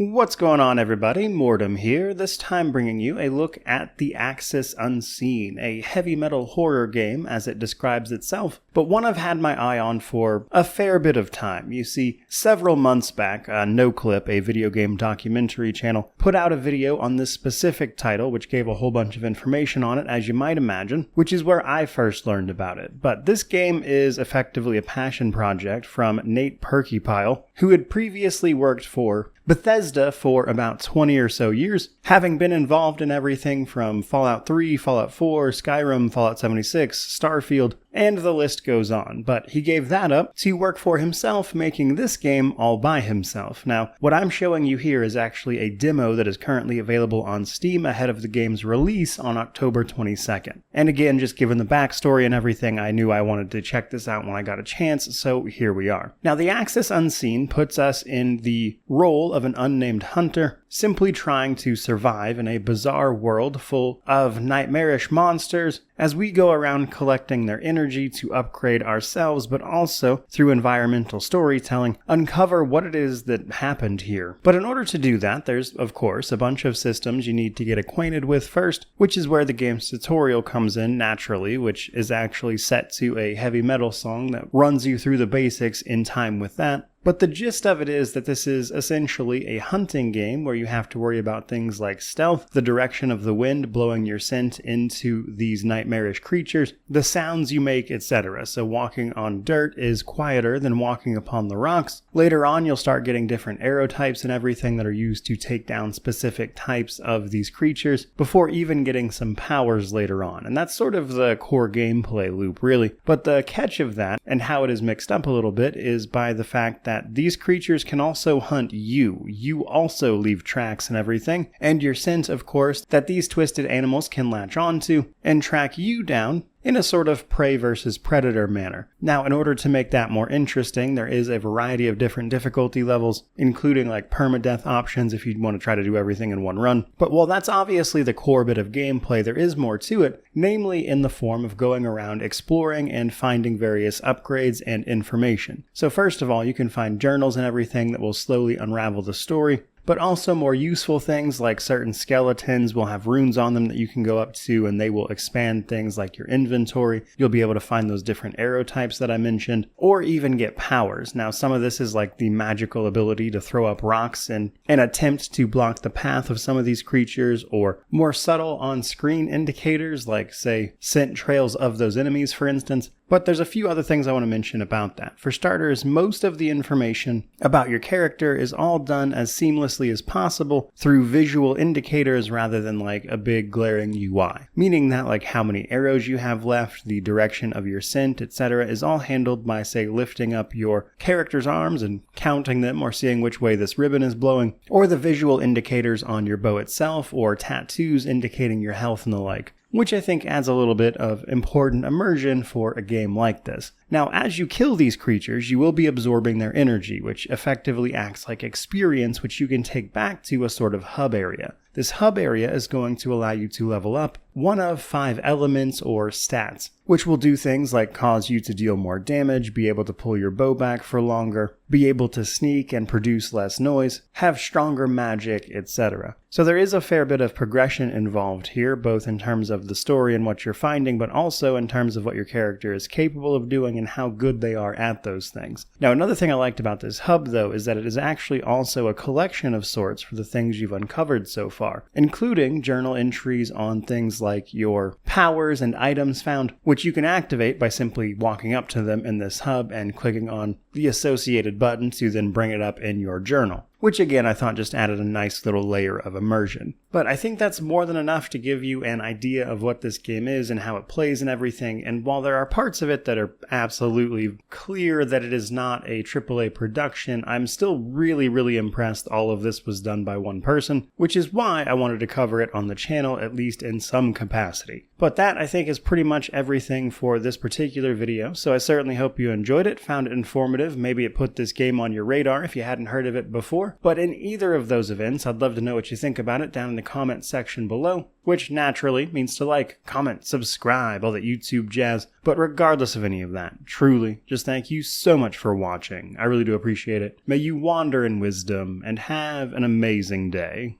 What's going on, everybody? Mortem here, this time bringing you a look at The Axis Unseen, a heavy metal horror game as it describes itself, but one I've had my eye on for a fair bit of time. You see, several months back, NoClip, a video game documentary channel, put out a video on this specific title, which gave a whole bunch of information on it, as you might imagine, which is where I first learned about it. But this game is effectively a passion project from Nate Perkypile, who had previously worked for Bethesda for about 20 or so years, having been involved in everything from Fallout 3, Fallout 4, Skyrim, Fallout 76, Starfield, and the list goes on. But he gave that up to work for himself, making this game all by himself. Now, what I'm showing you here is actually a demo that is currently available on Steam ahead of the game's release on October 22nd. And again, just given the backstory and everything, I knew I wanted to check this out when I got a chance, so here we are. Now, The Axis Unseen puts us in the role of an unnamed hunter, simply trying to survive in a bizarre world full of nightmarish monsters as we go around collecting their energy to upgrade ourselves, but also, through environmental storytelling, uncover what it is that happened here. But in order to do that, there's, of course, a bunch of systems you need to get acquainted with first, which is where the game's tutorial comes in naturally, which is actually set to a heavy metal song that runs you through the basics in time with that. But the gist of it is that this is essentially a hunting game where you have to worry about things like stealth, the direction of the wind blowing your scent into these nightmarish creatures, the sounds you make, etc. So walking on dirt is quieter than walking upon the rocks. Later on, you'll start getting different arrow types and everything that are used to take down specific types of these creatures before even getting some powers later on. And that's sort of the core gameplay loop, really. But the catch of that, and how it is mixed up a little bit, is by the fact that these creatures can also hunt you. You also leave tracks and everything, and your scent, of course, that these twisted animals can latch onto and track you down in a sort of prey versus predator manner. Now, in order to make that more interesting, there is a variety of different difficulty levels, including like permadeath options if you want to try to do everything in one run. But while that's obviously the core bit of gameplay, there is more to it, namely in the form of going around exploring and finding various upgrades and information. So first of all, you can find journals and everything that will slowly unravel the story, but also more useful things like certain skeletons will have runes on them that you can go up to, and they will expand things like your inventory. You'll be able to find those different arrow types that I mentioned, or even get powers. Now, some of this is like the magical ability to throw up rocks and an attempt to block the path of some of these creatures, or more subtle on-screen indicators like, say, scent trails of those enemies, for instance. But there's a few other things I want to mention about that. For starters, most of the information about your character is all done as seamlessly as possible through visual indicators rather than like a big glaring UI. Meaning that like how many arrows you have left, the direction of your scent, etc. is all handled by, say, lifting up your character's arms and counting them, or seeing which way this ribbon is blowing, or the visual indicators on your bow itself, or tattoos indicating your health and the like, which I think adds a little bit of important immersion for a game like this. Now, as you kill these creatures, you will be absorbing their energy, which effectively acts like experience, which you can take back to a sort of hub area. This hub area is going to allow you to level up one of 5 elements or stats, which will do things like cause you to deal more damage, be able to pull your bow back for longer, be able to sneak and produce less noise, have stronger magic, etc. So there is a fair bit of progression involved here, both in terms of the story and what you're finding, but also in terms of what your character is capable of doing and how good they are at those things. Now, another thing I liked about this hub, though, is that it is actually also a collection of sorts for the things you've uncovered so far, including journal entries on things like your powers and items found, which you can activate by simply walking up to them in this hub and clicking on the associated button to then bring it up in your journal. Which again, I thought just added a nice little layer of immersion. But I think that's more than enough to give you an idea of what this game is and how it plays and everything. And while there are parts of it that are absolutely clear that it is not a AAA production, I'm still really impressed all of this was done by one person, which is why I wanted to cover it on the channel, at least in some capacity. But that, I think, is pretty much everything for this particular video, so I certainly hope you enjoyed it, found it informative, maybe it put this game on your radar if you hadn't heard of it before. But in either of those events, I'd love to know what you think about it down in the comment section below, which naturally means to like, comment, subscribe, all that YouTube jazz. But regardless of any of that, truly, just thank you so much for watching. I really do appreciate it. May you wander in wisdom and have an amazing day.